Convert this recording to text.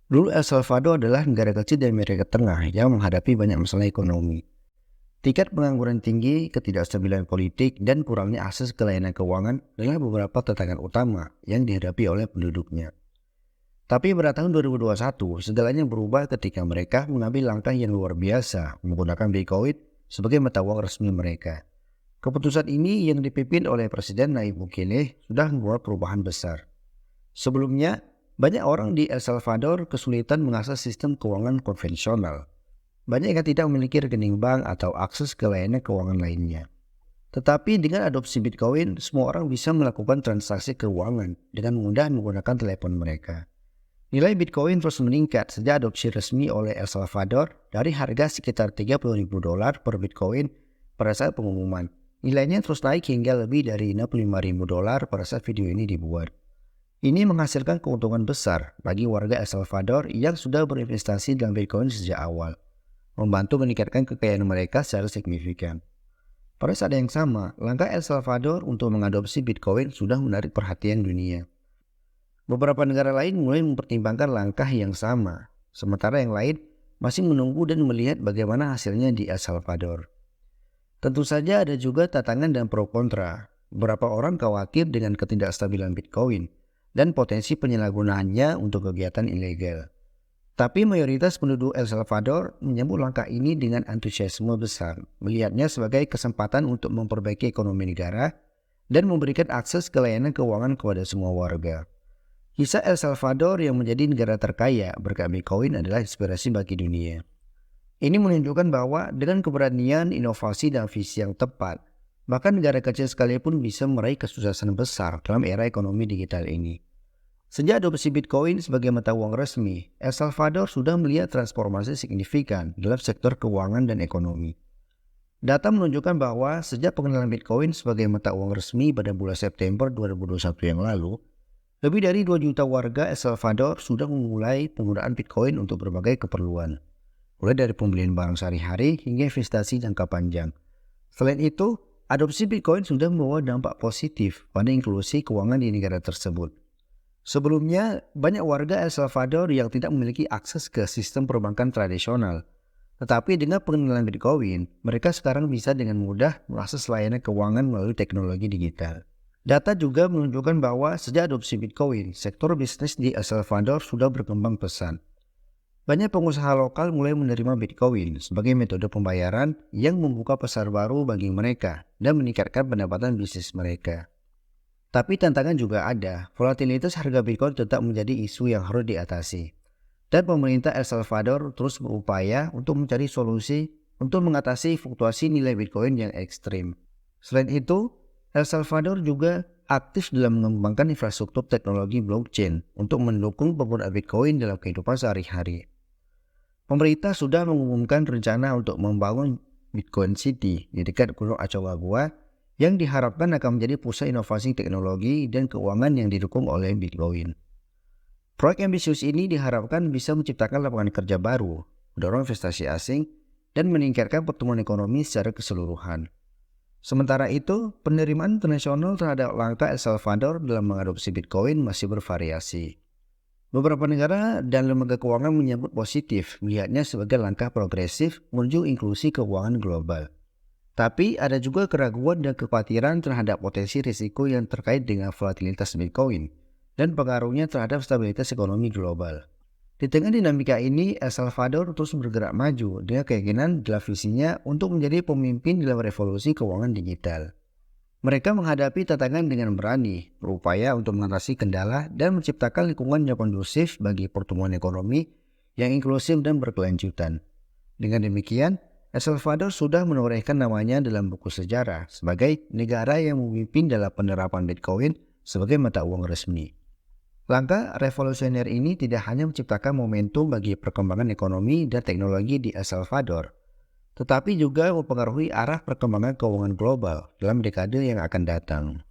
Dulu El Salvador adalah negara kecil di Amerika Tengah yang menghadapi banyak masalah ekonomi. Tingkat pengangguran tinggi, ketidakstabilan politik, dan kurangnya akses ke layanan keuangan adalah beberapa tantangan utama yang dihadapi oleh penduduknya. Tapi pada tahun 2021, segalanya berubah ketika mereka mengambil langkah yang luar biasa menggunakan Bitcoin sebagai mata uang resmi mereka. Keputusan ini yang dipimpin oleh Presiden Nayib Bukele sudah membuat perubahan besar. Sebelumnya, banyak orang di El Salvador kesulitan mengakses sistem keuangan konvensional. Banyak yang tidak memiliki rekening bank atau akses ke layanan keuangan lainnya. Tetapi dengan adopsi Bitcoin, semua orang bisa melakukan transaksi keuangan dengan mudah menggunakan telepon mereka. Nilai Bitcoin terus meningkat sejak adopsi resmi oleh El Salvador dari harga sekitar $30.000 per Bitcoin pada saat pengumuman. Nilainya terus naik hingga lebih dari $65.000 pada saat video ini dibuat. Ini menghasilkan keuntungan besar bagi warga El Salvador yang sudah berinvestasi dalam Bitcoin sejak awal, membantu meningkatkan kekayaan mereka secara signifikan. Pada saat yang sama, langkah El Salvador untuk mengadopsi Bitcoin sudah menarik perhatian dunia. Beberapa negara lain mulai mempertimbangkan langkah yang sama, sementara yang lain masih menunggu dan melihat bagaimana hasilnya di El Salvador. Tentu saja ada juga tantangan dan pro kontra. Beberapa orang khawatir dengan ketidakstabilan Bitcoin dan potensi penyalahgunaannya untuk kegiatan ilegal. Tapi mayoritas penduduk El Salvador menyambut langkah ini dengan antusiasme besar, melihatnya sebagai kesempatan untuk memperbaiki ekonomi negara dan memberikan akses ke layanan keuangan kepada semua warga. Kisah El Salvador yang menjadi negara terkaya berkat Bitcoin adalah inspirasi bagi dunia. Ini menunjukkan bahwa dengan keberanian, inovasi, dan visi yang tepat, bahkan negara kecil sekalipun bisa meraih kesuksesan besar dalam era ekonomi digital ini. Sejak adopsi Bitcoin sebagai mata uang resmi, El Salvador sudah melihat transformasi signifikan dalam sektor keuangan dan ekonomi. Data menunjukkan bahwa sejak pengenalan Bitcoin sebagai mata uang resmi pada bulan September 2021 yang lalu, lebih dari 2 juta warga El Salvador sudah memulai penggunaan Bitcoin untuk berbagai keperluan, mulai dari pembelian barang sehari-hari hingga investasi jangka panjang. Selain itu, adopsi Bitcoin sudah membawa dampak positif pada inklusi keuangan di negara tersebut. Sebelumnya, banyak warga El Salvador yang tidak memiliki akses ke sistem perbankan tradisional. Tetapi dengan pengenalan Bitcoin, mereka sekarang bisa dengan mudah mengakses layanan keuangan melalui teknologi digital. Data juga menunjukkan bahwa sejak adopsi Bitcoin, sektor bisnis di El Salvador sudah berkembang pesat. Banyak pengusaha lokal mulai menerima Bitcoin sebagai metode pembayaran yang membuka pasar baru bagi mereka dan meningkatkan pendapatan bisnis mereka. Tapi tantangan juga ada, volatilitas harga Bitcoin tetap menjadi isu yang harus diatasi. Dan pemerintah El Salvador terus berupaya untuk mencari solusi untuk mengatasi fluktuasi nilai Bitcoin yang ekstrim. Selain itu, El Salvador juga aktif dalam mengembangkan infrastruktur teknologi blockchain untuk mendukung penggunaan Bitcoin dalam kehidupan sehari-hari. Pemerintah sudah mengumumkan rencana untuk membangun Bitcoin City di dekat Gunung Aconcagua yang diharapkan akan menjadi pusat inovasi teknologi dan keuangan yang didukung oleh Bitcoin. Proyek ambisius ini diharapkan bisa menciptakan lapangan kerja baru, mendorong investasi asing, dan meningkatkan pertumbuhan ekonomi secara keseluruhan. Sementara itu, penerimaan internasional terhadap langkah El Salvador dalam mengadopsi Bitcoin masih bervariasi. Beberapa negara dan lembaga keuangan menyambut positif, melihatnya sebagai langkah progresif menuju inklusi keuangan global. Tapi ada juga keraguan dan kekhawatiran terhadap potensi risiko yang terkait dengan volatilitas Bitcoin dan pengaruhnya terhadap stabilitas ekonomi global. Di tengah dinamika ini, El Salvador terus bergerak maju dengan keyakinan dalam visinya untuk menjadi pemimpin dalam revolusi keuangan digital. Mereka menghadapi tantangan dengan berani, berupaya untuk mengatasi kendala dan menciptakan lingkungan yang kondusif bagi pertumbuhan ekonomi yang inklusif dan berkelanjutan. Dengan demikian, El Salvador sudah menorehkan namanya dalam buku sejarah sebagai negara yang memimpin dalam penerapan Bitcoin sebagai mata uang resmi. Langkah revolusioner ini tidak hanya menciptakan momentum bagi perkembangan ekonomi dan teknologi di El Salvador, tetapi juga mempengaruhi arah perkembangan keuangan global dalam dekade yang akan datang.